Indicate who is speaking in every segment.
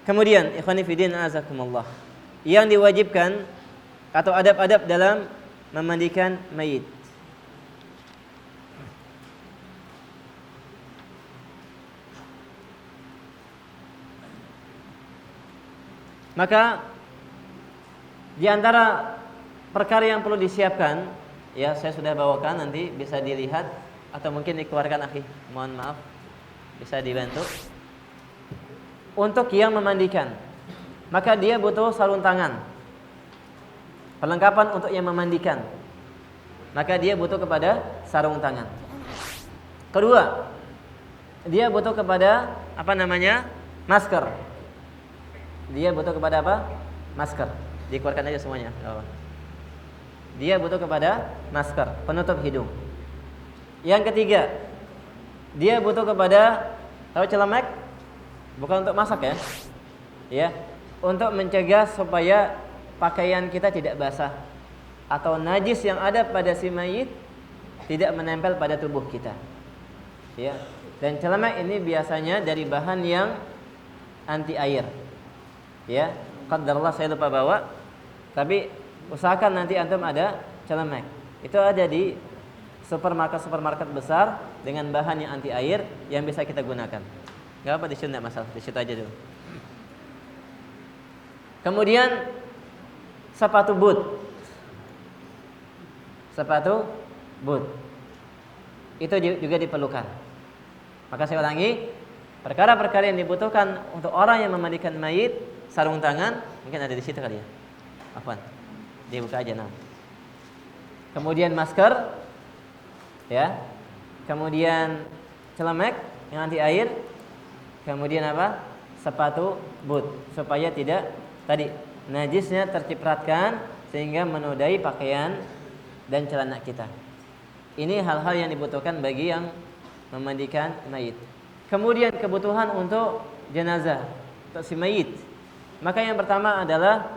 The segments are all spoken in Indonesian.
Speaker 1: Kemudian ikhwani fillah azakumullah, yang diwajibkan atau adab-adab dalam memandikan mayit. Maka di antara perkara yang perlu disiapkan, ya saya sudah bawakan, nanti bisa dilihat atau mungkin dikeluarkan akhi. Mohon maaf, bisa dibantu. Untuk yang memandikan, maka dia butuh sarung tangan. Perlengkapan untuk yang memandikan, maka dia butuh kepada sarung tangan. Kedua, dia butuh kepada masker. Dia butuh kepada apa? Masker. Dikeluarkan aja semuanya. Dia butuh kepada masker, penutup hidung. Yang ketiga, dia butuh kepada, tahu celemek? Bukan untuk masak ya. Ya, untuk mencegah supaya pakaian kita tidak basah atau najis yang ada pada si mayit tidak menempel pada tubuh kita. Ya. Dan celemek ini biasanya dari bahan yang anti air. Ya, qadarullah saya lupa bawa, tapi usahakan nanti antum ada celemek. Itu ada di supermarket besar dengan bahan yang anti air yang bisa kita gunakan. Enggak apa, di sini enggak masalah, di situ aja dulu. Kemudian sepatu boot. Sepatu boot itu juga diperlukan. Maka saya ulangi, perkara-perkara yang dibutuhkan untuk orang yang memandikan mayit, sarung tangan, mungkin ada di situ kali ya. Afwan. Dibuka aja nah. Kemudian masker, ya. Kemudian celemek yang anti air. Kemudian apa? Sepatu boot supaya tidak tadi najisnya tercipratkan sehingga menodai pakaian dan celana kita. Ini hal-hal yang dibutuhkan bagi yang memandikan mayit. Kemudian kebutuhan untuk jenazah, untuk si mayit. Maka yang pertama adalah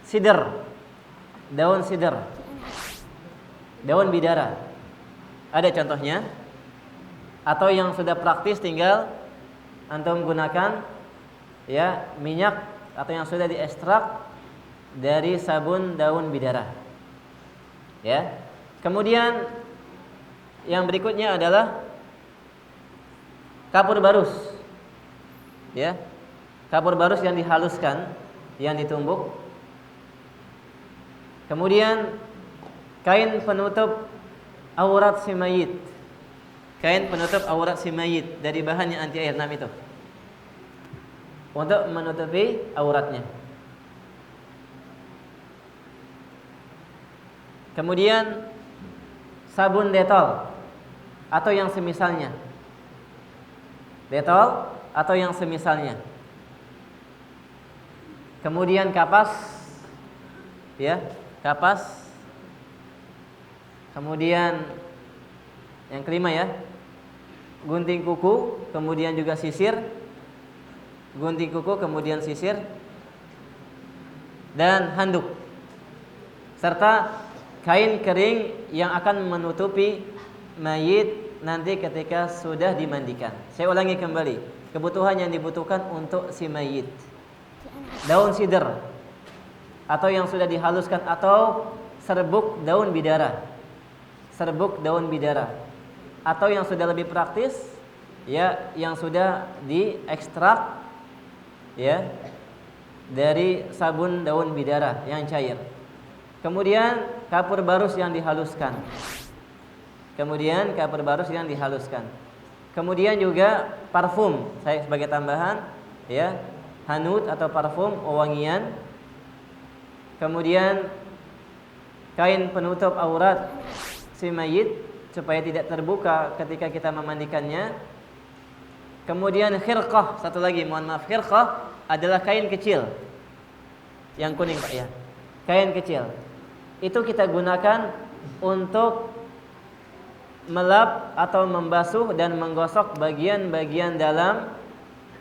Speaker 1: sidr, daun sidr, daun bidara. Ada contohnya, atau yang sudah praktis tinggal antum gunakan ya minyak atau yang sudah diekstrak dari sabun daun bidara. Ya. Kemudian yang berikutnya adalah kapur barus. Ya. Kapur barus yang dihaluskan, yang ditumbuk. Kemudian kain penutup aurat si mayit. Kain penutup aurat si mayit dari bahan yang anti air itu. Untuk menutupi auratnya. Kemudian sabun Detol atau yang semisalnya. Detol atau yang semisalnya. Kemudian kapas, ya, kapas. Kemudian yang kelima ya, gunting kuku, kemudian juga sisir. Gunting kuku, kemudian sisir, dan handuk, serta kain kering yang akan menutupi mayit nanti ketika sudah dimandikan. Saya ulangi kembali, kebutuhan yang dibutuhkan untuk si mayit: daun sidr atau yang sudah dihaluskan, atau serbuk daun bidara. Serbuk daun bidara. Atau yang sudah lebih praktis, ya, yang sudah diekstrak, ya, dari sabun daun bidara yang cair. Kemudian kapur barus yang dihaluskan. Kemudian juga parfum, saya sebagai tambahan, ya, hanut atau parfum wewangian. Kemudian kain penutup aurat si mayit supaya tidak terbuka ketika kita memandikannya. Kemudian khirqah, satu lagi, mohon maaf, khirqah adalah kain kecil yang kuning Pak ya. Kain kecil itu kita gunakan untuk melap atau membasuh dan menggosok bagian-bagian dalam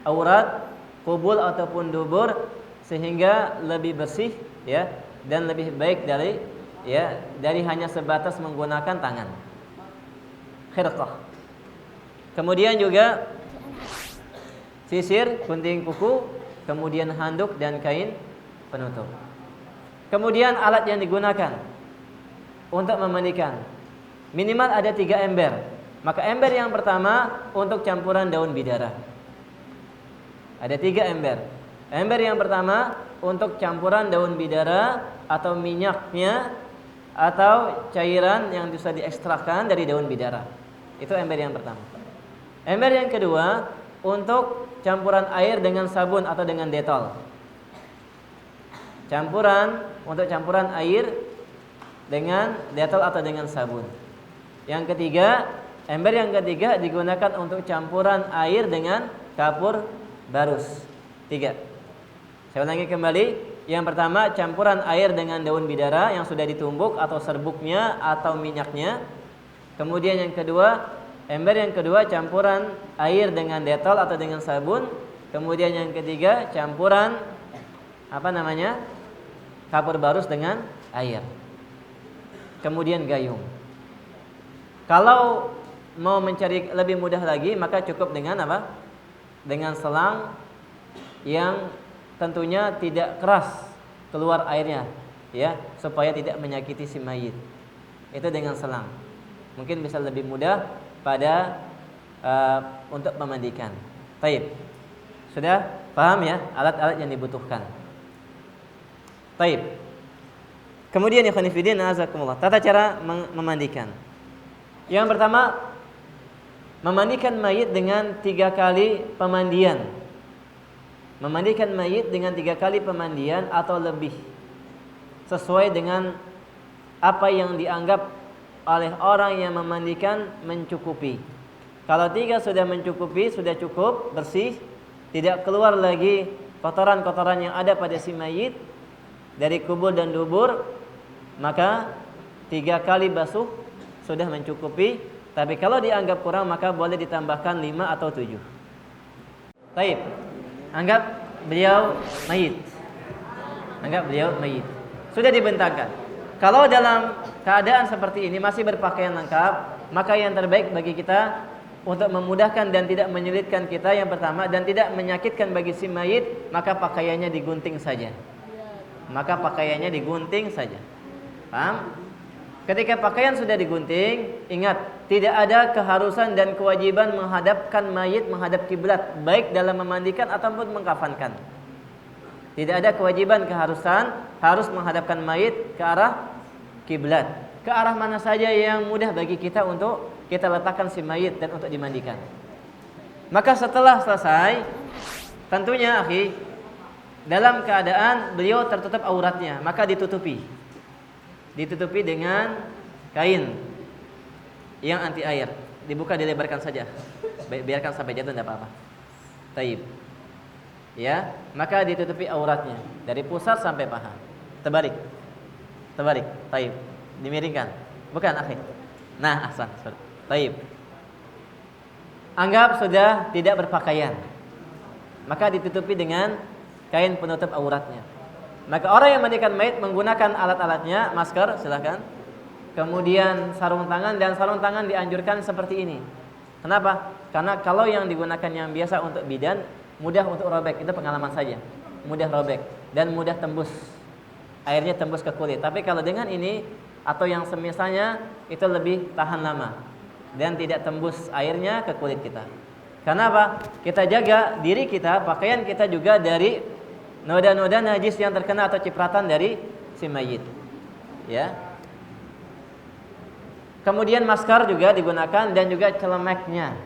Speaker 1: aurat, kubul ataupun dubur, sehingga lebih bersih, ya, dan lebih baik dari hanya sebatas menggunakan tangan. Khirqah. Kemudian juga sisir, gunting kuku, kemudian handuk dan kain penutup. Kemudian alat yang digunakan untuk memandikan minimal ada 3 ember. Maka ember yang pertama untuk campuran daun bidara. Ada 3 ember. Ember yang pertama untuk campuran daun bidara atau minyaknya atau cairan yang bisa diekstrakkan dari daun bidara. Itu ember yang pertama. Ember yang kedua untuk campuran air dengan sabun atau dengan detol. Untuk campuran air dengan detol atau dengan sabun. Yang ketiga, ember yang ketiga digunakan untuk campuran air dengan kapur barus. 3. Saya ulangi kembali. Yang pertama, campuran air dengan daun bidara yang sudah ditumbuk atau serbuknya atau minyaknya. Kemudian yang kedua, ember yang kedua campuran air dengan detol atau dengan sabun. Kemudian yang ketiga, campuran kapur barus dengan air. Kemudian gayung. Kalau mau mencari lebih mudah lagi, maka cukup dengan apa? Dengan selang yang tentunya tidak keras keluar airnya, ya, supaya tidak menyakiti si mayit. Itu dengan selang. Mungkin bisa lebih mudah pada untuk memandikan. Taib. Sudah paham ya alat-alat yang dibutuhkan. Taib. Kemudian ya khonifidin azakumullah. Tata cara memandikan. Yang pertama, memandikan mayit dengan 3 kali pemandian. Memandikan mayit dengan 3 kali pemandian atau lebih, sesuai dengan apa yang dianggap oleh orang yang memandikan mencukupi. Kalau 3 sudah mencukupi, sudah cukup bersih, tidak keluar lagi kotoran-kotoran yang ada pada si mayit dari kubur dan dubur, maka 3 kali basuh sudah mencukupi. Tapi kalau dianggap kurang, maka boleh ditambahkan 5 atau 7. Baik. Anggap beliau mayit. Sudah dibentangkan. Kalau dalam keadaan seperti ini masih berpakaian lengkap, maka yang terbaik bagi kita untuk memudahkan dan tidak menyulitkan kita, yang pertama, dan tidak menyakitkan bagi si mayit, maka pakaiannya digunting saja. Paham? Ketika pakaian sudah digunting, ingat, tidak ada keharusan dan kewajiban menghadapkan mayit menghadap kiblat, baik dalam memandikan ataupun mengkafankan. Tidak ada kewajiban keharusan harus menghadapkan mayit ke arah kiblat. Ke arah mana saja yang mudah bagi kita untuk kita letakkan si mayit dan untuk dimandikan. Maka setelah selesai, tentunya akhi, dalam keadaan beliau tertutup auratnya, maka ditutupi dengan kain yang anti air, dibuka, dilebarkan saja, biarkan sampai jatuh, tidak apa-apa. Taib, ya, maka ditutupi auratnya dari pusat sampai paha, terbalik, taib, dimiringkan, bukan akhi. Nah, ahsan, taib. Anggap sudah tidak berpakaian, maka ditutupi dengan kain penutup auratnya. Maka orang yang mandikan mayit menggunakan alat-alatnya, masker silakan, kemudian sarung tangan, dan sarung tangan dianjurkan seperti ini. Kenapa? Karena kalau yang digunakan yang biasa untuk bidan, mudah untuk robek, itu pengalaman saja, mudah robek dan mudah tembus, airnya tembus ke kulit. Tapi kalau dengan ini atau yang semisalnya, itu lebih tahan lama dan tidak tembus airnya ke kulit kita. Kenapa? Kita jaga diri kita, pakaian kita juga dari noda-noda najis yang terkena atau cipratan dari si mayit, ya. Kemudian masker juga digunakan dan juga celemeknya.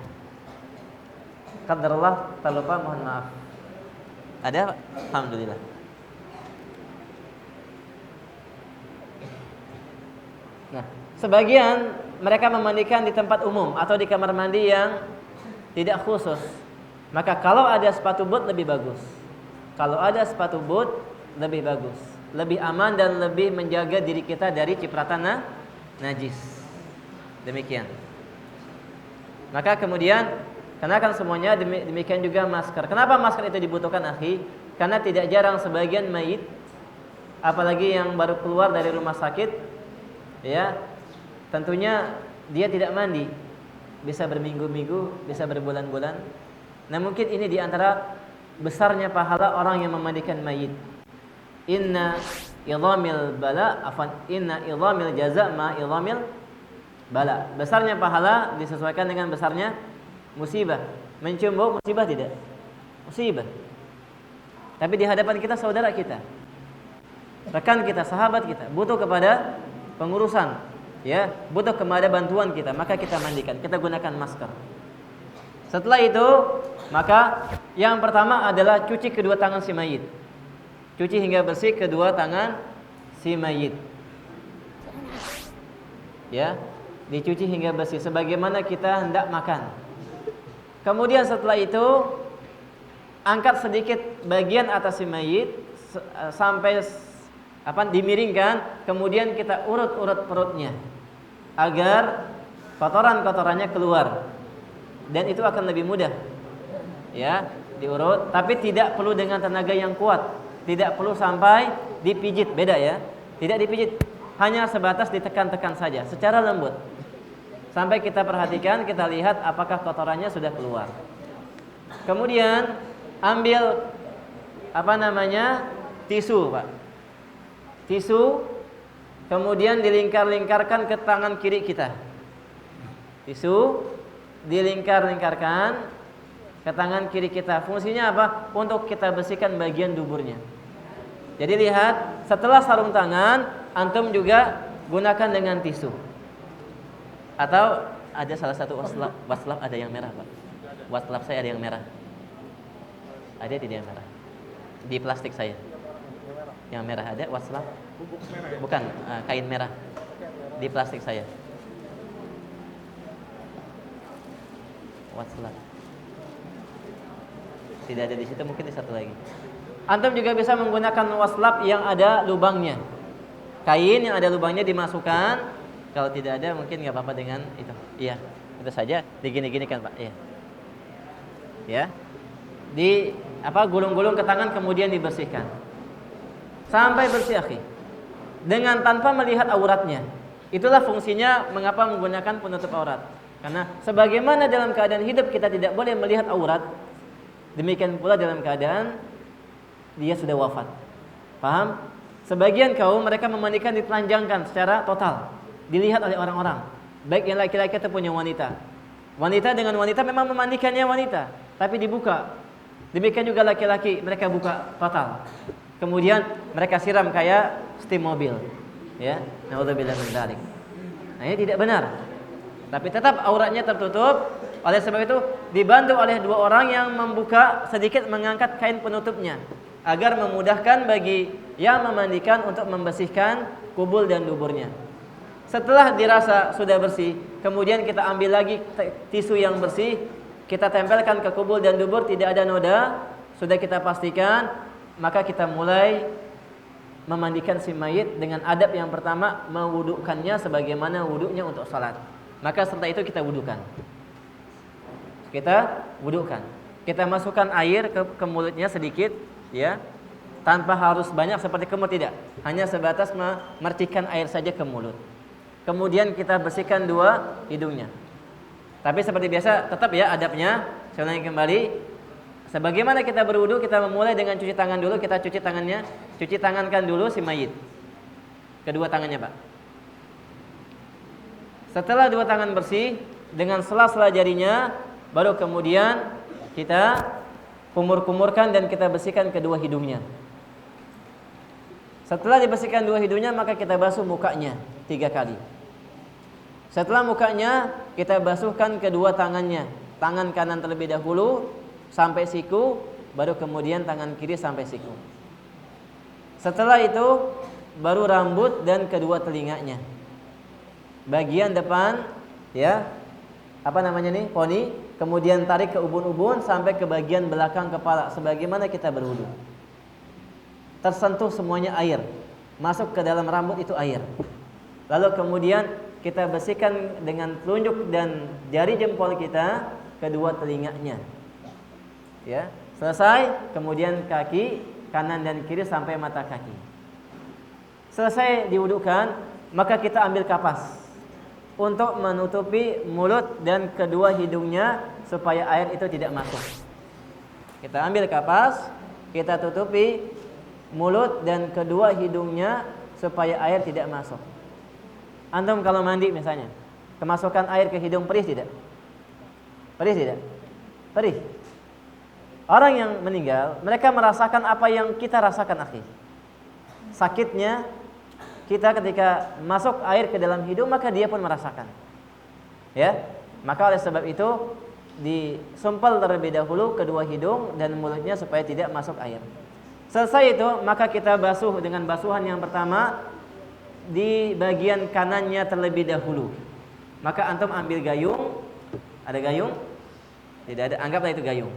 Speaker 1: Qadarullah, terlupa, mohon maaf. Ada? Alhamdulillah. Nah, sebagian mereka memandikan di tempat umum atau di kamar mandi yang tidak khusus. Maka kalau ada sepatu boot lebih bagus. Lebih bagus, lebih aman dan lebih menjaga diri kita dari cipratan najis. Demikian. Maka kemudian kenakan semuanya, demikian juga masker. Kenapa masker itu dibutuhkan, akhi? Karena tidak jarang sebagian mayit, apalagi yang baru keluar dari rumah sakit, ya, tentunya dia tidak mandi, bisa berminggu-minggu, bisa berbulan-bulan. Nah, mungkin ini diantara besarnya pahala orang yang memandikan mayit. Inna idhamil jaza ma idhamil bala. Besarnya pahala disesuaikan dengan besarnya musibah. Mencium bau musibah tidak? Musibah. Tapi di hadapan kita saudara kita, rekan kita, sahabat kita, butuh kepada pengurusan, ya, butuh kepada bantuan kita, maka kita mandikan, kita gunakan masker. Setelah itu, maka yang pertama adalah cuci kedua tangan si mayit. Cuci hingga bersih kedua tangan si mayit. Ya, dicuci hingga bersih sebagaimana kita hendak makan. Kemudian setelah itu angkat sedikit bagian atas si mayit sampai dimiringkan, kemudian kita urut-urut perutnya agar kotoran-kotorannya keluar. Dan itu akan lebih mudah. Ya, diurut, tapi tidak perlu dengan tenaga yang kuat. Tidak perlu sampai dipijit, beda ya. Tidak dipijit, hanya sebatas ditekan-tekan saja secara lembut. Sampai kita perhatikan, kita lihat apakah kotorannya sudah keluar. Kemudian ambil tisu, Pak. Tisu, kemudian dilingkar-lingkarkan ke tangan kiri kita. Tisu dilingkar-lingkarkan ke tangan kiri kita. Fungsinya apa? Untuk kita bersihkan bagian duburnya. Jadi lihat, setelah sarung tangan, antum juga gunakan dengan tisu. Atau ada salah satu waslap ada yang merah, Pak. Waslap saya ada yang merah. Ada tidak yang merah? Di plastik saya. Yang merah ada waslap? Bukan, kain merah. Di plastik saya. Waslap. Tidak ada di situ, mungkin di satu lagi. Antum juga bisa menggunakan waslap yang ada lubangnya. Kain yang ada lubangnya dimasukkan. Kalau tidak ada mungkin nggak apa-apa dengan itu. Iya, itu saja. Digini-ginikan, Pak. Iya. Ya. Gulung-gulung ke tangan kemudian dibersihkan. Sampai bersih, akhi. Dengan tanpa melihat auratnya. Itulah fungsinya mengapa menggunakan penutup aurat. Karena sebagaimana dalam keadaan hidup kita tidak boleh melihat aurat, demikian pula dalam keadaan dia sudah wafat. Paham? Sebagian kaum mereka memandikan ditelanjangkan secara total, dilihat oleh orang-orang, baik yang laki-laki ataupun yang wanita. Wanita dengan wanita memang memandikannya wanita, tapi dibuka. Demikian juga laki-laki, mereka buka total. Kemudian mereka siram kayak steam mobil. Ya, naudzubillah min dzalik. Nah, ini tidak benar. Tapi tetap auratnya tertutup. Oleh sebab itu dibantu oleh dua orang yang membuka sedikit, mengangkat kain penutupnya agar memudahkan bagi yang memandikan untuk membersihkan kubul dan duburnya. Setelah dirasa sudah bersih, kemudian kita ambil lagi tisu yang bersih, kita tempelkan ke kubul dan dubur, tidak ada noda, sudah kita pastikan, maka kita mulai memandikan si mayit dengan adab yang pertama, mewudukannya sebagaimana wuduknya untuk salat. Maka setelah itu kita wudukan. Kita wudukan. Kita masukkan air ke mulutnya sedikit, ya. Tanpa harus banyak seperti kemur, tidak. Hanya sebatas memercikan air saja ke mulut. Kemudian kita bersihkan dua hidungnya. Tapi seperti biasa tetap ya adabnya. Saya ulangi kembali. Sebagaimana kita berwudu, kita memulai dengan cuci tangan dulu, kita cuci tangannya, cuci tangankan dulu si mayit. Kedua tangannya, Pak. Setelah dua tangan bersih dengan sela-sela jarinya, baru kemudian kita kumur-kumurkan dan kita bersihkan kedua hidungnya. Setelah dibersihkan dua hidungnya, maka kita basuh mukanya 3 kali. Setelah mukanya, kita basuhkan kedua tangannya. Tangan kanan terlebih dahulu sampai siku, baru kemudian tangan kiri sampai siku. Setelah itu baru rambut dan kedua telinganya. Bagian depan, ya, poni, kemudian tarik ke ubun-ubun sampai ke bagian belakang kepala sebagaimana kita berwudu. Tersentuh semuanya air, masuk ke dalam rambut itu air. Lalu kemudian kita bersihkan dengan telunjuk dan jari jempol kita kedua telinganya. Ya, selesai, kemudian kaki kanan dan kiri sampai mata kaki. Selesai diwudukan, maka kita ambil kapas untuk menutupi mulut dan kedua hidungnya supaya air itu tidak masuk. Kita ambil kapas, kita tutupi mulut dan kedua hidungnya supaya air tidak masuk. Antum kalau mandi misalnya, kemasukan air ke hidung perih tidak? Perih tidak? Perih. Orang yang meninggal, mereka merasakan apa yang kita rasakan, akhi. Sakitnya kita ketika masuk air ke dalam hidung, maka dia pun merasakan. Ya, maka oleh sebab itu disumpal terlebih dahulu kedua hidung dan mulutnya supaya tidak masuk air. Selesai itu, maka kita basuh dengan basuhan yang pertama di bagian kanannya terlebih dahulu. Maka antum ambil gayung. Ada gayung? Tidak ada, anggaplah itu gayung.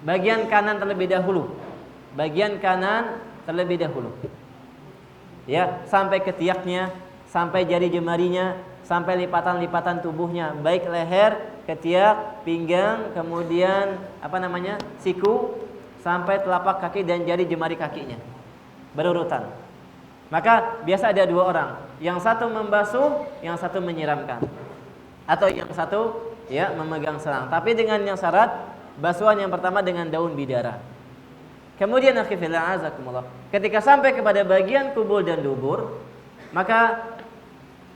Speaker 1: Bagian kanan terlebih dahulu. Bagian kanan terlebih dahulu. Ya, sampai ketiaknya, sampai jari jemarinya, sampai lipatan-lipatan tubuhnya, baik leher, ketiak, pinggang, kemudian siku, sampai telapak kaki dan jari jemari kakinya, berurutan. Maka biasa ada dua orang, yang satu membasuh, yang satu menyiramkan, atau yang satu ya memegang selang. Tapi dengan yang syarat basuhan yang pertama dengan daun bidara. Kemudian akhi fillah azakumullah, ketika sampai kepada bagian kubul dan dubur, maka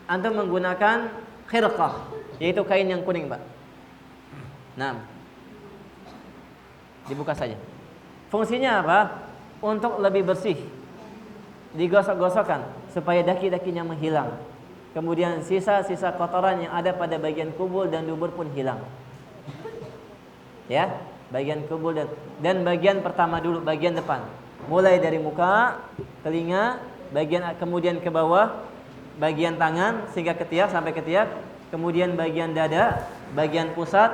Speaker 1: antum menggunakan khirqah, yaitu kain yang kuning, Pak. Nah, dibuka saja. Fungsinya apa? Untuk lebih bersih. Digosok-gosokkan supaya daki-dakinya menghilang. Kemudian sisa-sisa kotoran yang ada pada bagian kubul dan dubur pun hilang. Ya, bagian kubul dan bagian pertama dulu, bagian depan. Mulai dari muka, telinga, kemudian ke bawah, bagian tangan sehingga ketiak sampai ketiak, kemudian bagian dada, bagian pusat,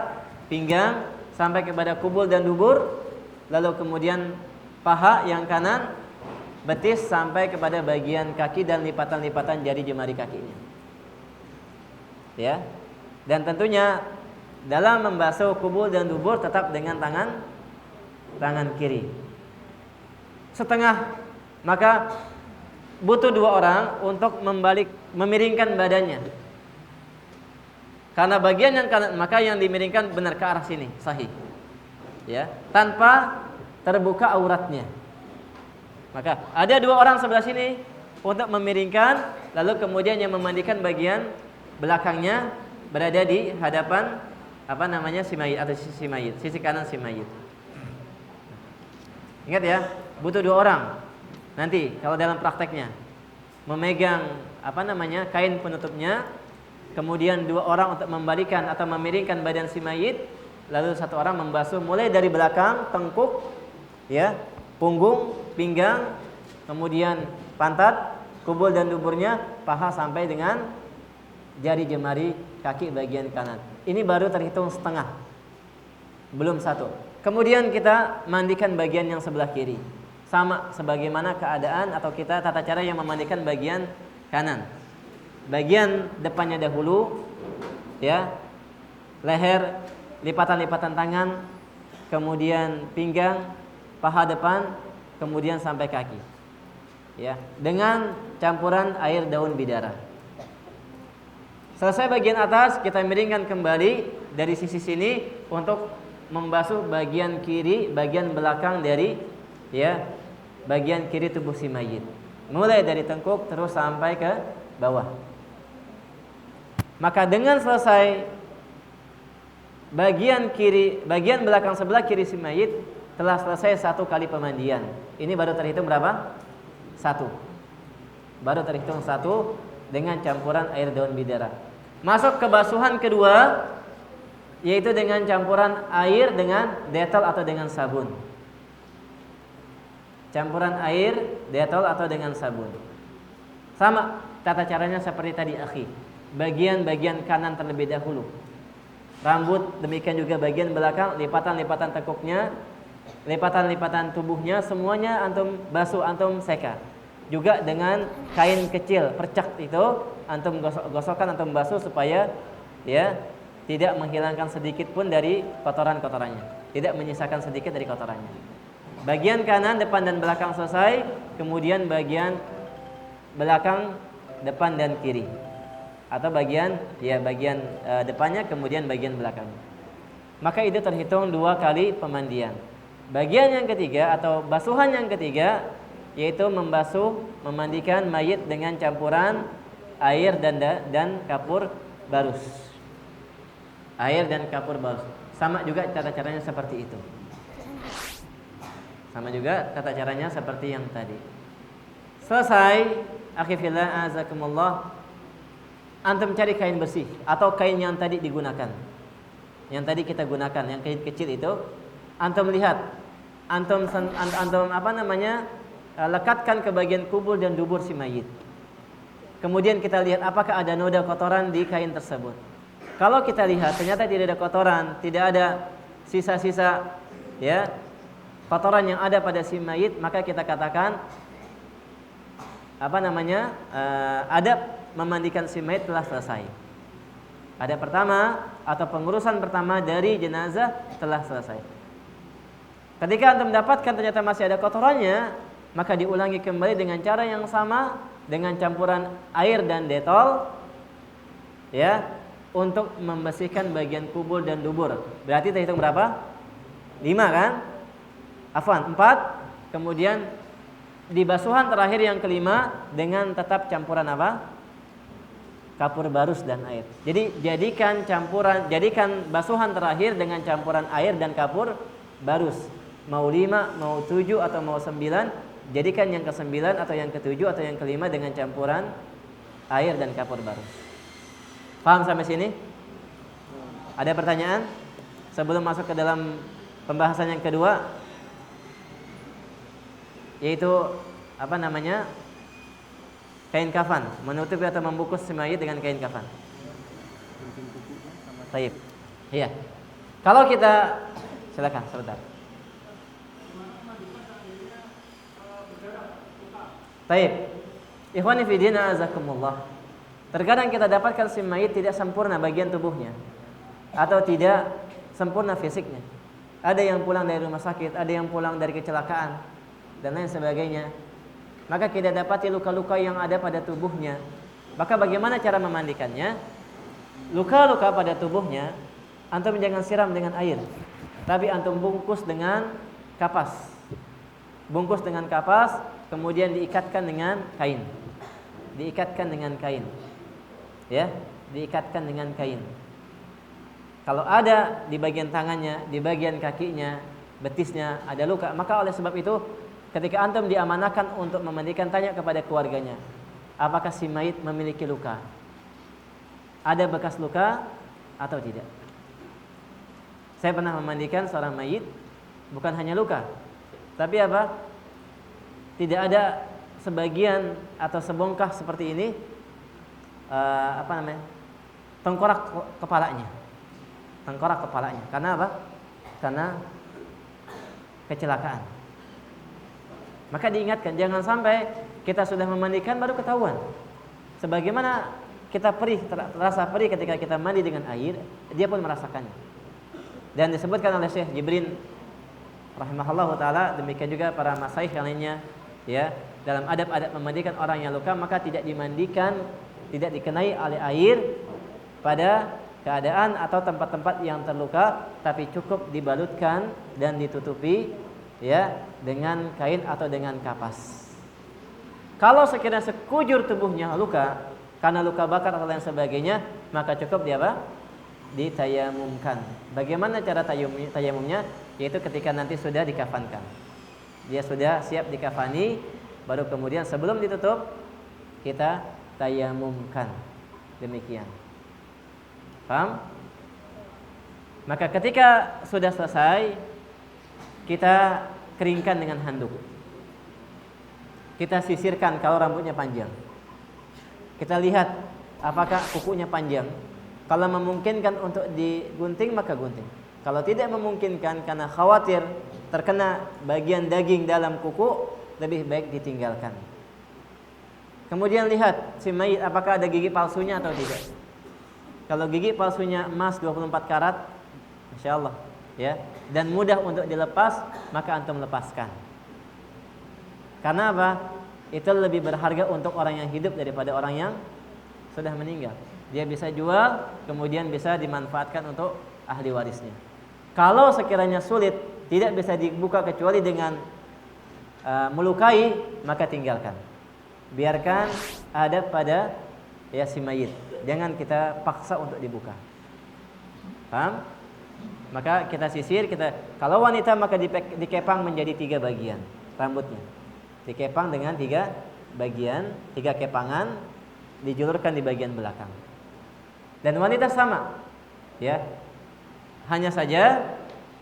Speaker 1: pinggang sampai kepada kubul dan dubur, lalu kemudian paha yang kanan, betis sampai kepada bagian kaki dan lipatan-lipatan jari jemari kakinya. Ya. Dan tentunya dalam membasuh kubul dan dubur tetap dengan tangan kiri. Setengah, maka butuh dua orang untuk memiringkan badannya. Karena bagian yang kanan, maka yang dimiringkan benar ke arah sini, sahih. Ya, tanpa terbuka auratnya. Maka ada dua orang sebelah sini untuk memiringkan, lalu kemudian yang memandikan bagian belakangnya berada di hadapan si mayit atau sisi mayit, sisi kanan si mayit. Ingat ya, butuh dua orang. Nanti kalau dalam prakteknya memegang kain penutupnya, kemudian dua orang untuk membalikan atau memiringkan badan si mayit, lalu satu orang membasuh mulai dari belakang tengkuk, ya, punggung, pinggang, kemudian pantat, kubul dan duburnya, paha sampai dengan jari jemari kaki bagian kanan. Ini baru terhitung setengah, belum satu. Kemudian kita mandikan bagian yang sebelah kiri, sama sebagaimana keadaan atau kita tata cara yang memandikan bagian kanan. Bagian depannya dahulu, ya, leher, lipatan-lipatan tangan, kemudian pinggang, paha depan, kemudian sampai kaki, ya, dengan campuran air daun bidara. Selesai bagian atas, kita miringkan kembali dari sisi sini untuk membasuh bagian kiri, bagian belakang dari, ya, bagian kiri tubuh si mayit, mulai dari tengkuk terus sampai ke bawah. Maka dengan selesai bagian belakang sebelah kiri si mayit, telah selesai satu kali pemandian. Ini baru terhitung berapa? Satu. Baru terhitung satu dengan campuran air daun bidara. Masuk ke basuhan kedua, yaitu dengan campuran air dengan detol atau dengan sabun. Campuran air, detol atau dengan sabun. Sama tata caranya seperti tadi, akhi. Bagian-bagian kanan terlebih dahulu. Rambut, demikian juga bagian belakang, lipatan-lipatan tekuknya, lipatan-lipatan tubuhnya, semuanya antum basuh, antum seka. Juga dengan kain kecil, percak itu antum gosokkan, antum basuh supaya, ya, tidak menghilangkan sedikit pun dari kotoran-kotorannya, tidak menyisakan sedikit dari kotorannya. Bagian kanan, depan dan belakang selesai, kemudian bagian belakang, depan dan kiri, atau bagian depannya kemudian bagian belakangnya. Maka itu terhitung dua kali pemandian. Bagian yang ketiga atau basuhan yang ketiga yaitu memandikan mayit dengan campuran air dan kapur barus. Air dan kapur barus. Sama juga tata caranya seperti itu. Sama juga tata caranya seperti yang tadi. Selesai, akhi fillah azakumullah. Antum cari kain bersih atau kain yang tadi digunakan. Yang tadi kita gunakan, yang kain kecil itu, antum lihat, antum lekatkan ke bagian kubul dan dubur si mayit. Kemudian kita lihat apakah ada noda kotoran di kain tersebut. Kalau kita lihat ternyata tidak ada kotoran, tidak ada sisa-sisa ya kotoran yang ada pada si mayit, maka kita katakan adab memandikan si mayit telah selesai. Adab pertama atau pengurusan pertama dari jenazah telah selesai. Ketika antum mendapatkan ternyata masih ada kotorannya, maka diulangi kembali dengan cara yang sama dengan campuran air dan detol ya untuk membersihkan bagian kubul dan dubur. Berarti terhitung berapa? 5 kan? Afwan, 4. Kemudian di basuhan terakhir yang kelima dengan tetap campuran apa? Kapur barus dan air. Jadi jadikan basuhan terakhir dengan campuran air dan kapur barus. Mau 5, mau 7 atau mau 9, jadikan yang ke-9 atau yang ke-7 atau yang ke-5 dengan campuran air dan kapur barus. Paham sampai sini? Ada pertanyaan? Sebelum masuk ke dalam pembahasan yang kedua, yaitu kain kafan, menutupi atau membungkus si mayit dengan kain kafan. Baik. Iya. Kalau kita silakan sebentar. Baik. Ikhwani fi din azakumullah. Terkadang kita dapatkan si mayit tidak sempurna bagian tubuhnya atau tidak sempurna fisiknya. Ada yang pulang dari rumah sakit, ada yang pulang dari kecelakaan dan lain sebagainya. Maka kita dapati luka-luka yang ada pada tubuhnya. Maka bagaimana cara memandikannya? Luka-luka pada tubuhnya antum jangan siram dengan air, tapi antum bungkus dengan kapas. Bungkus dengan kapas, kemudian diikatkan dengan kain. Diikatkan dengan kain. Ya, diikatkan dengan kain. Kalau ada di bagian tangannya, di bagian kakinya, betisnya ada luka, maka oleh sebab itu ketika antum diamanahkan untuk memandikan, tanya kepada keluarganya, apakah si mayit memiliki luka? Ada bekas luka atau tidak? Saya pernah memandikan seorang mayit, bukan hanya luka, tapi apa? Tidak ada sebagian atau sebongkah seperti ini, tengkorak kepalanya. Tengkorak kepalanya. Karena apa? Karena kecelakaan. Maka diingatkan, jangan sampai kita sudah memandikan baru ketahuan. Sebagaimana kita terasa perih ketika kita mandi dengan air, dia pun merasakannya. Dan disebutkan oleh Syekh Jibrin rahimahullahu taala, demikian juga para masyayikh yang lainnya, ya, dalam adab-adab memandikan orang yang luka, maka tidak dimandikan, tidak dikenai oleh air pada keadaan atau tempat-tempat yang terluka, tapi cukup dibalutkan dan ditutupi ya dengan kain atau dengan kapas. Kalau sekiranya sekujur tubuhnya luka karena luka bakar atau lain sebagainya, maka cukup ditayamumkan. Bagaimana cara tayamumnya? Yaitu ketika nanti sudah dikafankan. Dia sudah siap dikafani, baru kemudian sebelum ditutup kita tayamumkan. Demikian. Paham? Maka ketika sudah selesai, kita keringkan dengan handuk. Kita sisirkan kalau rambutnya panjang. Kita lihat apakah kukunya panjang. Kalau memungkinkan untuk digunting, maka gunting. Kalau tidak memungkinkan karena khawatir terkena bagian daging dalam kuku, lebih baik ditinggalkan. Kemudian lihat si mayit apakah ada gigi palsunya atau tidak. Kalau gigi palsunya emas 24 karat, Masya Allah, ya, dan mudah untuk dilepas, maka antum lepaskan. Karena apa? Itu lebih berharga untuk orang yang hidup daripada orang yang sudah meninggal. Dia bisa jual, kemudian bisa dimanfaatkan untuk ahli warisnya. Kalau sekiranya sulit tidak bisa dibuka kecuali dengan melukai, maka tinggalkan. Biarkan ada pada ya si mayit. Jangan kita paksa untuk dibuka. Paham? Maka kita sisir, kalau wanita maka dikepang menjadi 3 bagian rambutnya. Dikepang dengan 3 bagian, 3 kepangan, dijulurkan di bagian belakang. Dan wanita sama, ya. Hanya saja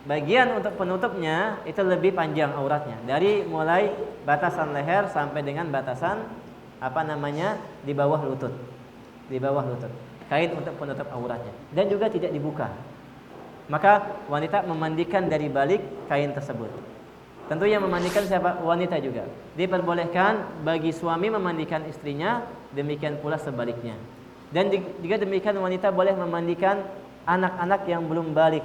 Speaker 1: bagian untuk penutupnya itu lebih panjang auratnya, dari mulai batasan leher sampai dengan batasan di bawah lutut. Di bawah lutut. Kain untuk penutup auratnya, dan juga tidak dibuka. Maka wanita memandikan dari balik kain tersebut. Tentu yang memandikan siapa? Wanita juga. Diperbolehkan bagi suami memandikan istrinya, demikian pula sebaliknya. Dan juga demikian wanita boleh memandikan anak-anak yang belum balik.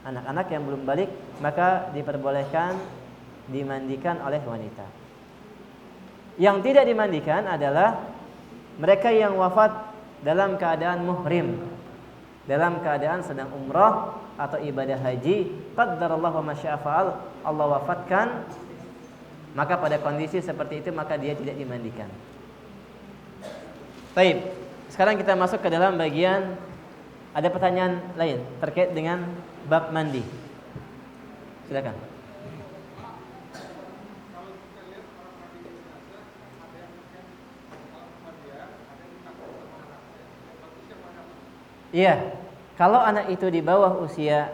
Speaker 1: Anak-anak yang belum balik maka diperbolehkan dimandikan oleh wanita. Yang tidak dimandikan adalah mereka yang wafat dalam keadaan muhrim, dalam keadaan sedang umrah atau ibadah haji, qaddarallahu ma syaa fa'al, Allah wafatkan, maka pada kondisi seperti itu maka dia tidak dimandikan. Baik, sekarang kita masuk ke dalam bagian, ada pertanyaan lain terkait dengan bab mandi. Silakan. Iya, kalau anak itu di bawah usia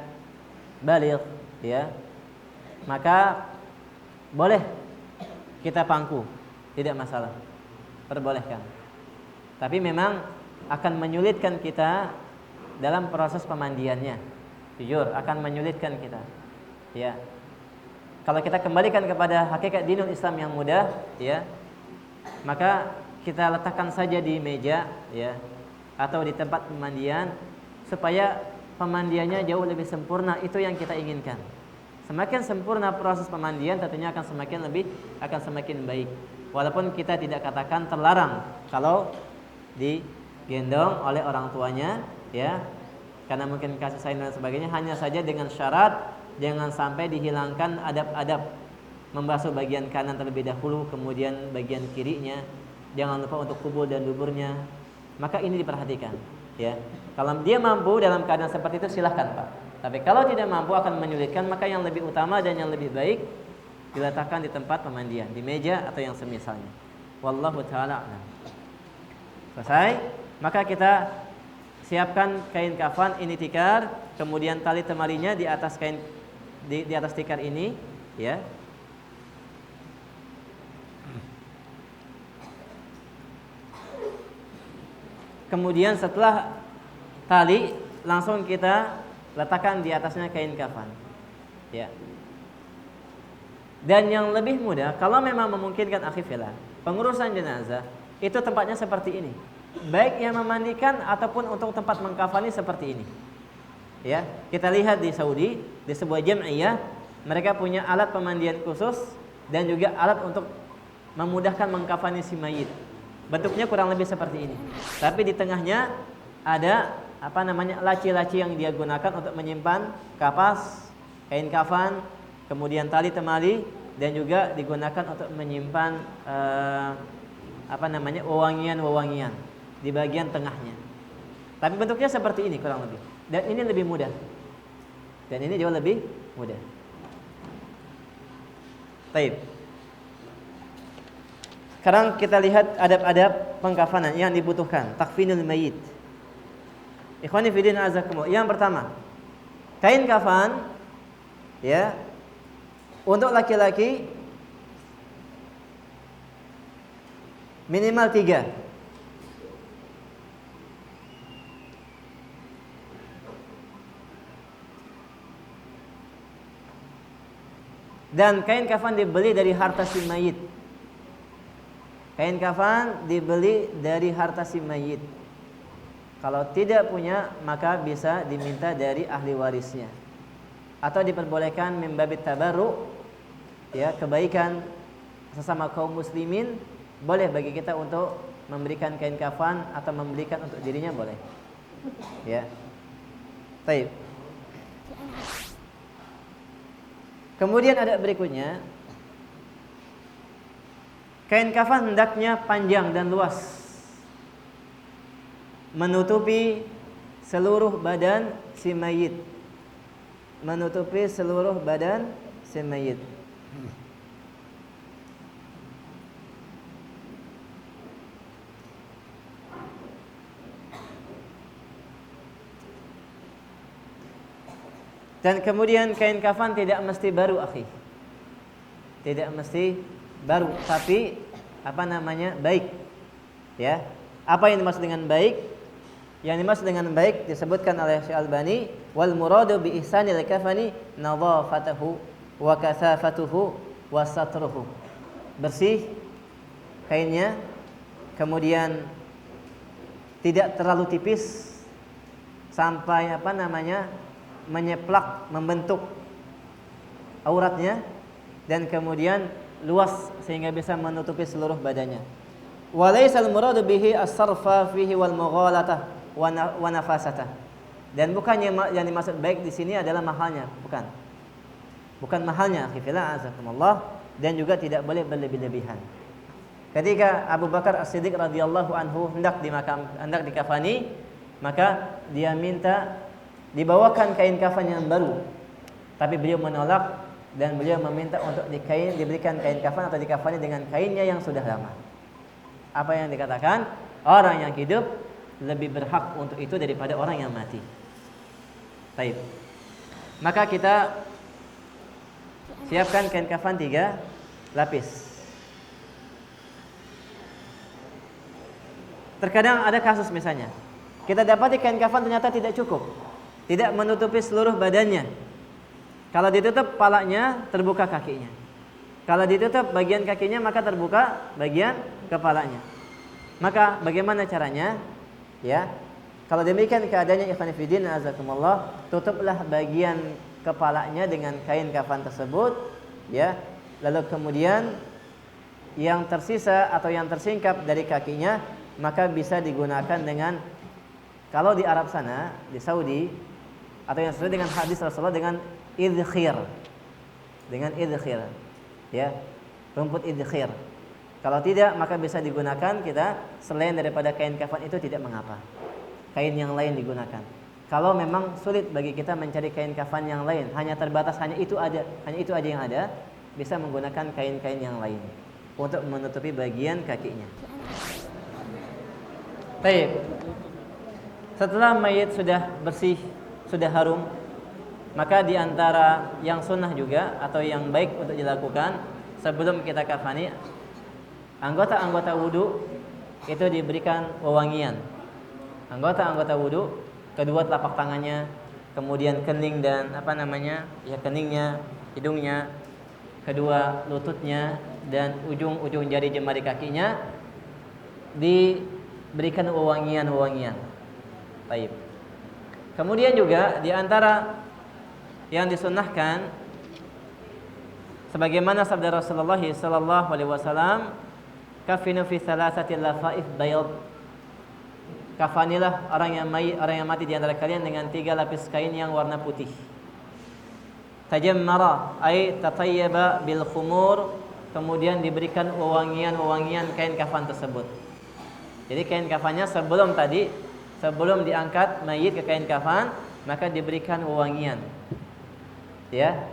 Speaker 1: baligh, ya, maka boleh kita pangku, tidak masalah, perbolehkan. Tapi memang akan menyulitkan kita dalam proses pemandiannya. Jujur, akan menyulitkan kita. Ya, kalau kita kembalikan kepada hakikat dinul Islam yang mudah, ya, maka kita letakkan saja di meja, ya, atau di tempat pemandian supaya pemandiannya jauh lebih sempurna. Itu yang kita inginkan. Semakin sempurna proses pemandian tentunya akan semakin baik. Walaupun kita tidak katakan terlarang kalau digendong oleh orang tuanya, ya, karena mungkin kasih sayang dan sebagainya, hanya saja dengan syarat jangan sampai dihilangkan adab-adab membasuh bagian kanan terlebih dahulu, kemudian bagian kirinya. Jangan lupa untuk kubul dan duburnya. Maka ini diperhatikan, ya. Kalau dia mampu dalam keadaan seperti itu silahkan, Pak. Tapi kalau tidak mampu akan menyulitkan, maka yang lebih utama dan yang lebih baik diletakkan di tempat pemandian, di meja atau yang semisalnya. Wallahu taala a'lam. Selesai, maka kita siapkan kain kafan ini tikar, kemudian tali temalinya di atas kain di atas tikar ini, ya. Kemudian setelah tali langsung kita letakkan di atasnya kain kafan, ya. Dan yang lebih mudah, kalau memang memungkinkan akhifillah, pengurusan jenazah itu tempatnya seperti ini. Baik yang memandikan ataupun untuk tempat mengkafani seperti ini. Ya, kita lihat di Saudi, di sebuah jam'iyah, mereka punya alat pemandian khusus dan juga alat untuk memudahkan mengkafani si mayit. Bentuknya kurang lebih seperti ini. Tapi di tengahnya ada laci-laci yang dia gunakan untuk menyimpan kapas, kain kafan, kemudian tali temali, dan juga digunakan untuk menyimpan wewangian di bagian tengahnya. Tapi bentuknya seperti ini kurang lebih. Dan ini lebih mudah. Dan ini jauh lebih mudah. Baik. Sekarang kita lihat adab-adab pengkafanan yang dibutuhkan, takfinul mayit. Ikhwani fillah azakumullah. Yang pertama, kain kafan, ya, untuk laki-laki minimal 3. Dan kain kafan dibeli dari harta si mayit. Kain kafan dibeli dari harta si mayit. Kalau tidak punya, maka bisa diminta dari ahli warisnya. Atau diperbolehkan mimbabit tabarru, ya, kebaikan sesama kaum muslimin, boleh bagi kita untuk memberikan kain kafan atau membelikan untuk dirinya, boleh. Ya. Baik. Kemudian ada berikutnya, kain kafan hendaknya panjang dan luas, menutupi seluruh badan si mayit. Menutupi seluruh badan si mayit. Dan kemudian kain kafan tidak mesti baru, akhi. Tidak mesti baru, tapi baik. Ya. Apa yang dimaksud dengan baik? Yang dimaksud dengan baik disebutkan oleh Syekh Albani, wal muradu bi ihsanil kafani nadhafatuhu wa kasafatuhu wa satruhu. Bersih kainnya, kemudian tidak terlalu tipis sampai menyeplak, membentuk auratnya, dan kemudian luas sehingga bisa menutupi seluruh badannya. Walaisal muradu bihi as-sarfa fihi wal mughalatah wa nafasatah. Dan bukannya yang dimaksud baik di sini adalah mahalnya, bukan. Bukan mahalnya, khifillah azakumullah, dan juga tidak boleh berlebih-lebihan. Ketika Abu Bakar As-Siddiq radhiyallahu anhu hendak dikafani, maka dia minta dibawakan kain kafan yang baru, tapi beliau menolak dan beliau meminta untuk diberikan kain kafan atau dikafani dengan kainnya yang sudah lama. Apa yang dikatakan? Orang yang hidup lebih berhak untuk itu daripada orang yang mati. Baik. Maka kita siapkan kain kafan 3 lapis. Terkadang ada kasus misalnya, kita dapati kain kafan ternyata tidak cukup, tidak menutupi seluruh badannya. Kalau ditutup palanya, terbuka kakinya. Kalau ditutup bagian kakinya, maka terbuka bagian kepalanya. Maka bagaimana caranya? Ya, kalau demikian keadaannya, ikhwan fillah azakumullah, tutuplah bagian kepalanya dengan kain kafan tersebut, ya. Lalu kemudian yang tersisa atau yang tersingkap dari kakinya, maka bisa digunakan dengan, kalau di Arab sana, di Saudi, atau yang sesuai dengan hadis Rasulullah, dengan idkhir. Dengan idkhir. Ya, rumput idkhir. Kalau tidak, maka bisa digunakan kita selain daripada kain kafan itu, tidak mengapa. Kain yang lain digunakan. Kalau memang sulit bagi kita mencari kain kafan yang lain, hanya terbatas hanya itu aja yang ada, bisa menggunakan kain-kain yang lain untuk menutupi bagian kakinya. Baik. Setelah mayit sudah bersih, sudah harum, maka di antara yang sunnah juga atau yang baik untuk dilakukan sebelum kita kafani, anggota-anggota wudu itu diberikan wewangian. Anggota-anggota wudu, kedua telapak tangannya, kemudian kening dan keningnya, hidungnya, kedua lututnya, dan ujung-ujung jari jemari kakinya diberikan wewangian-wewangian. Baik. Kemudian juga di antara yang disunnahkan, sebagaimana sabda Rasulullah sallallahu alaihi wasallam, kafinu fi thalathati lafaif bayad. Kafanilah orang yang mati di antara kalian dengan 3 lapis kain yang warna putih. Tajammara ay tatayyaba bil khumur, kemudian diberikan wewangian-wewangian kain kafan tersebut. Jadi kain kafannya sebelum diangkat mayit ke kain kafan, maka diberikan wewangian. Ya.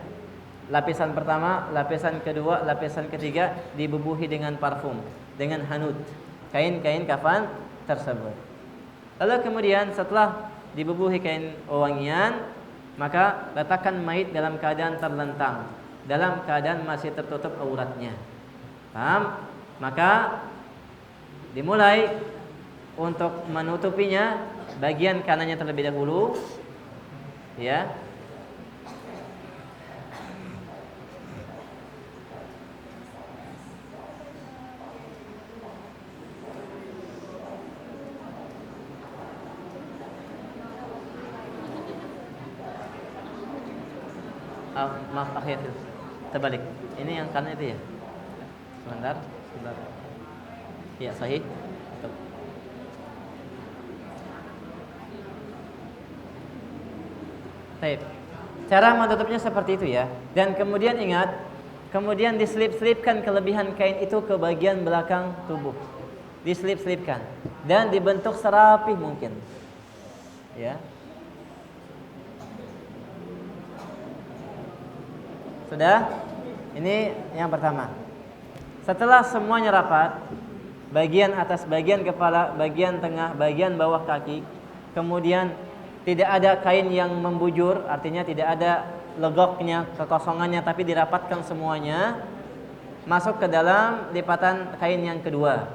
Speaker 1: Lapisan pertama, lapisan kedua, lapisan ketiga dibubuhi dengan parfum, dengan hanud, kain-kain kafan tersebut. Lalu kemudian setelah dibubuhi kain wewangian, maka letakkan mayit dalam keadaan terlentang, dalam keadaan masih tertutup auratnya. Paham? Maka dimulai untuk menutupinya bagian kanannya terlebih dahulu, ya. Maaf akhir terbalik. Ini yang kanan itu ya. Sebentar. Ya, sahih. Baik. Cara menutupnya seperti itu ya. Dan kemudian ingat, kemudian diselip-selipkan kelebihan kain itu ke bagian belakang tubuh. Diselip-selipkan dan dibentuk serapih mungkin. Ya. Sudah? Ini yang pertama. Setelah semuanya rapat, bagian atas, bagian kepala, bagian tengah, bagian bawah kaki, kemudian tidak ada kain yang membujur, artinya tidak ada legoknya, kekosongannya, tapi dirapatkan semuanya, masuk ke dalam lipatan kain yang kedua.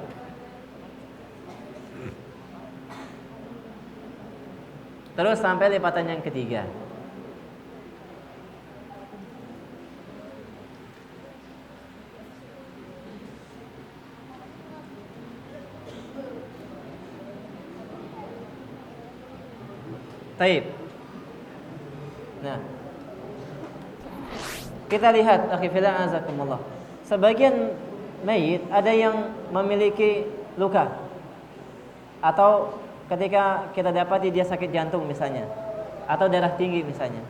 Speaker 1: Terus sampai lipatan yang ketiga. Taib. Nah, kita lihat, akhi fillah azakumullah. Sebagian mayit ada yang memiliki luka, atau ketika kita dapati dia sakit jantung misalnya, atau darah tinggi misalnya,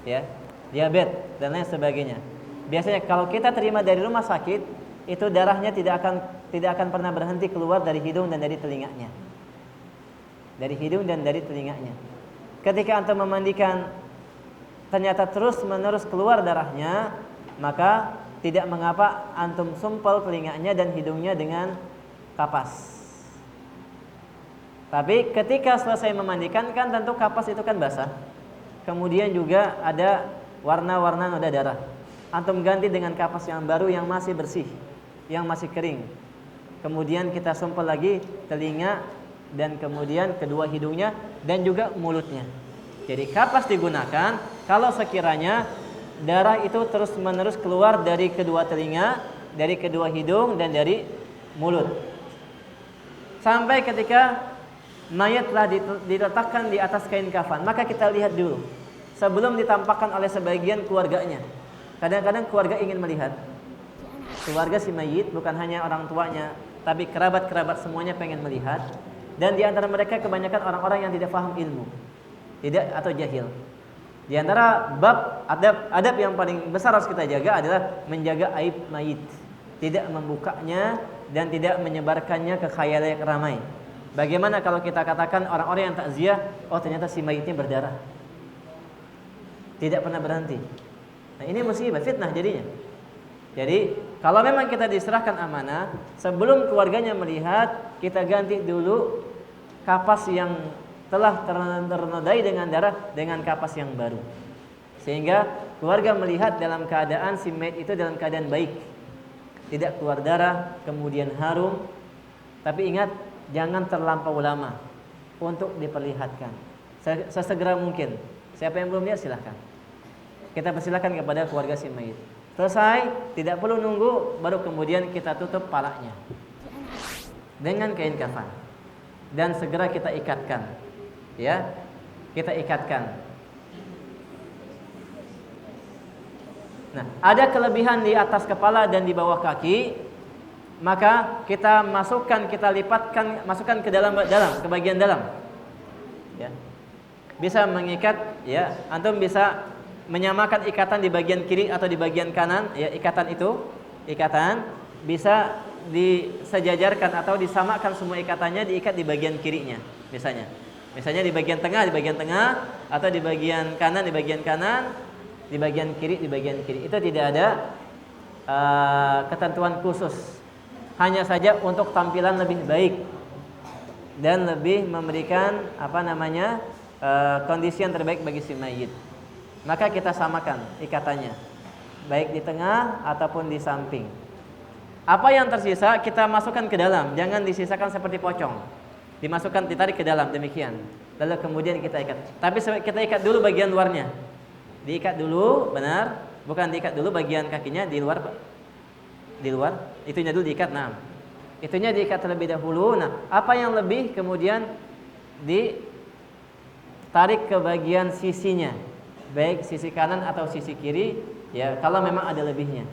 Speaker 1: ya, diabetes dan lain sebagainya. Biasanya kalau kita terima dari rumah sakit, itu darahnya tidak akan pernah berhenti keluar dari hidung dan dari telinganya. Dari hidung dan dari telinganya. Ketika antum memandikan ternyata terus-menerus keluar darahnya, maka tidak mengapa antum sumpel telinganya dan hidungnya dengan kapas. Tapi ketika selesai memandikan, kan tentu kapas itu kan basah. Kemudian juga ada warna-warna noda darah. Antum ganti dengan kapas yang baru yang masih bersih, yang masih kering. Kemudian kita sumpel lagi telinga dan kemudian kedua hidungnya dan juga mulutnya. Jadi kapas digunakan kalau sekiranya darah itu terus-menerus keluar dari kedua telinga, dari kedua hidung dan dari mulut. Sampai ketika mayat telah diletakkan di atas kain kafan, maka kita lihat dulu sebelum ditampakkan oleh sebagian keluarganya. Kadang-kadang keluarga ingin melihat. Keluarga si mayit, bukan hanya orang tuanya, tapi kerabat-kerabat semuanya pengen melihat. Dan di antara mereka kebanyakan orang-orang yang tidak paham ilmu, tidak atau jahil. Di antara bab adab yang paling besar harus kita jaga adalah menjaga aib mayit, tidak membukanya dan tidak menyebarkannya ke khalayak ramai. Bagaimana kalau kita katakan orang-orang yang takziah, oh ternyata si mayitnya berdarah, tidak pernah berhenti. Nah ini musibah, fitnah jadinya. Jadi kalau memang kita diserahkan amanah, sebelum keluarganya melihat, kita ganti dulu kapas yang telah ternodai dengan darah dengan kapas yang baru, sehingga keluarga melihat dalam keadaan si mayit itu dalam keadaan baik, tidak keluar darah, kemudian harum. Tapi ingat, jangan terlampau lama untuk diperlihatkan. Sesegera mungkin. Siapa yang belum lihat silahkan. Kita persilahkan kepada keluarga si mayit. Selesai, tidak perlu nunggu, baru kemudian kita tutup palanya dengan kain kafan dan segera kita ikatkan. Ya, kita ikatkan. Nah, ada kelebihan di atas kepala dan di bawah kaki, maka kita masukkan, kita lipatkan, masukkan ke dalam ke bagian dalam. Ya. Bisa mengikat, ya. Antum bisa menyamakan ikatan di bagian kiri atau di bagian kanan, ya, ikatan bisa disejajarkan atau disamakan semua ikatannya, diikat di bagian kirinya misalnya di bagian tengah atau di bagian kanan di bagian kiri itu tidak ada ketentuan khusus, hanya saja untuk tampilan lebih baik dan lebih memberikan kondisi yang terbaik bagi si mayit. Maka kita samakan ikatannya, baik di tengah ataupun di samping. Apa yang tersisa kita masukkan ke dalam, jangan disisakan seperti pocong. Dimasukkan, ditarik ke dalam demikian. Lalu kemudian kita ikat. Tapi kita ikat dulu bagian luarnya. Diikat dulu, benar? Bukan diikat dulu bagian kakinya di luar. Itunya dulu diikat. Nah, itunya diikat terlebih dahulu. Nah, apa yang lebih kemudian ditarik ke bagian sisinya, baik sisi kanan atau sisi kiri, ya kalau memang ada lebihnya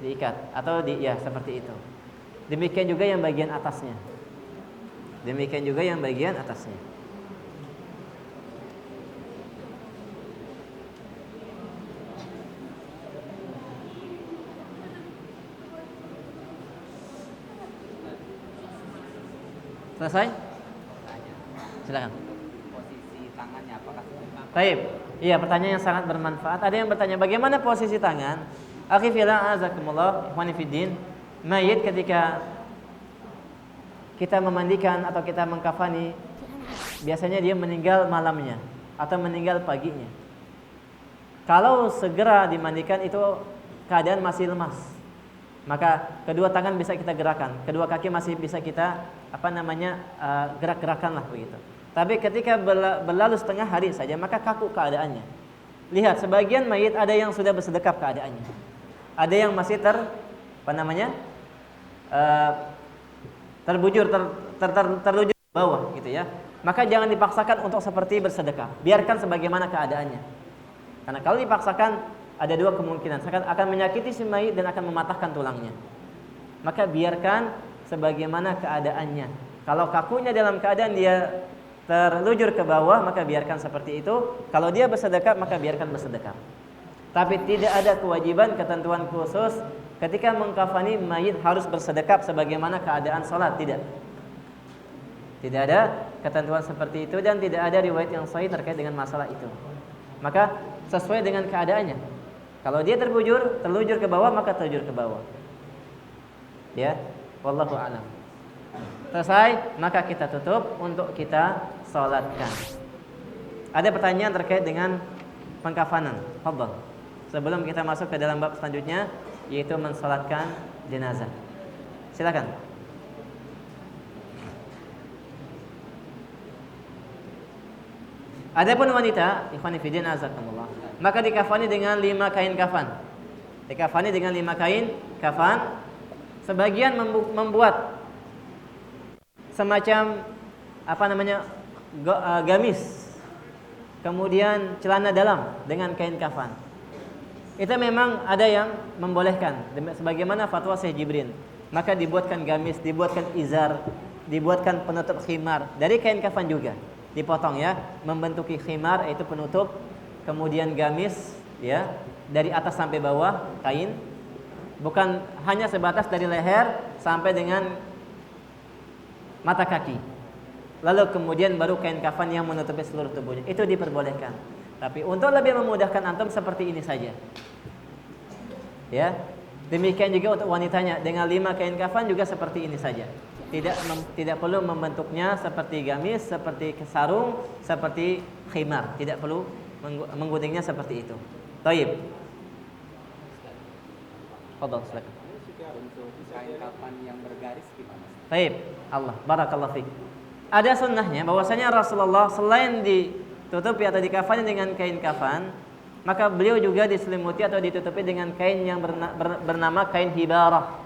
Speaker 1: diikat atau seperti itu. Demikian juga yang bagian atasnya. Selesai? Silakan.
Speaker 2: Posisi tangannya apakah
Speaker 1: Baik. Iya, pertanyaan yang sangat bermanfaat. Ada yang bertanya bagaimana posisi tangan? Akhi fillah azakumullah, ikhwani fiddin, mayit ketika kita memandikan atau kita mengkafani, biasanya dia meninggal malamnya atau meninggal paginya. Kalau segera dimandikan itu keadaan masih lemas, maka kedua tangan bisa kita gerakan, kedua kaki masih bisa kita gerak-gerakan lah begitu. Tapi ketika berlalu setengah hari saja maka kaku keadaannya. Lihat, sebagian mayit ada yang sudah bersedekap keadaannya, ada yang masih terbujur, terlujur ke bawah gitu ya. Maka jangan dipaksakan untuk seperti bersedekap, biarkan sebagaimana keadaannya. Karena kalau dipaksakan ada dua kemungkinan, akan menyakiti si mayit dan akan mematahkan tulangnya. Maka biarkan sebagaimana keadaannya. Kalau kakunya dalam keadaan dia terlujur ke bawah, maka biarkan seperti itu. Kalau dia bersedekap, maka biarkan bersedekap. Tapi tidak ada kewajiban, ketentuan khusus ketika mengkafani mayit harus bersedekap sebagaimana keadaan sholat. Tidak ada ketentuan seperti itu dan tidak ada riwayat yang sahih terkait dengan masalah itu. Maka sesuai dengan keadaannya. Kalau dia terlujur ke bawah, maka terlujur ke bawah. Ya, wallahu a'lam. Selesai, maka kita tutup untuk kita salatkan. Ada pertanyaan terkait dengan pengkafanan. Fadhal. Sebelum kita masuk ke dalam bab selanjutnya, yaitu mensalatkan jenazah. Silakan. Adapun wanita, ikhwani fillah azakumullah, maka dikafani dengan 5 kain kafan. Dikafani dengan 5 kain kafan. Sebagian membuat semacam gamis, kemudian celana dalam dengan kain kafan. Itu memang ada yang membolehkan, sebagaimana fatwa Syekh Jibrin. Maka dibuatkan gamis, dibuatkan izar, dibuatkan penutup khimar dari kain kafan juga, dipotong ya, membentuki khimar yaitu penutup, kemudian gamis ya, dari atas sampai bawah kain, bukan hanya sebatas dari leher sampai dengan mata kaki. Lalu kemudian baru kain kafan yang menutupi seluruh tubuhnya. Itu diperbolehkan. Tapi untuk lebih memudahkan antum seperti ini saja. Ya. Demikian juga untuk wanitanya dengan 5 kain kafan juga seperti ini saja. Tidak perlu membentuknya seperti gamis, seperti sarung, seperti khimar. Tidak perlu mengguntingnya seperti itu. Thayyib. Fadhal, silakan.
Speaker 2: untuk kain kafan yang bergaris gimana?
Speaker 1: Baik, Allah barakallahu fiik. Ada sunnahnya bahwasanya Rasulullah selain ditutupi atau dikafani dengan kain kafan, maka beliau juga diselimuti atau ditutupi dengan kain yang bernama kain hibarah.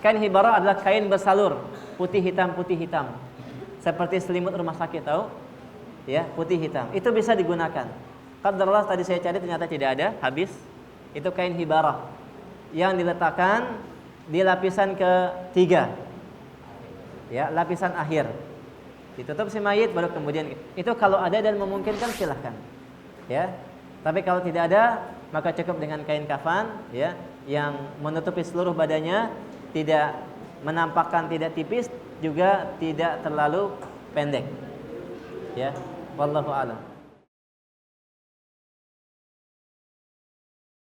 Speaker 1: Kain hibarah adalah kain bersalur, putih hitam. Seperti selimut rumah sakit, tahu? Ya, putih hitam. Itu bisa digunakan. Qadarullah tadi saya cari ternyata tidak ada, habis. Itu kain hibarah yang diletakkan di lapisan ketiga. Ya, lapisan akhir. Ditutup si mayit baru kemudian itu kalau ada dan memungkinkan silahkan. Ya. Tapi kalau tidak ada maka cukup dengan kain kafan ya yang menutupi seluruh badannya, tidak menampakkan, tidak tipis juga tidak terlalu pendek. Ya, wallahu a'lam.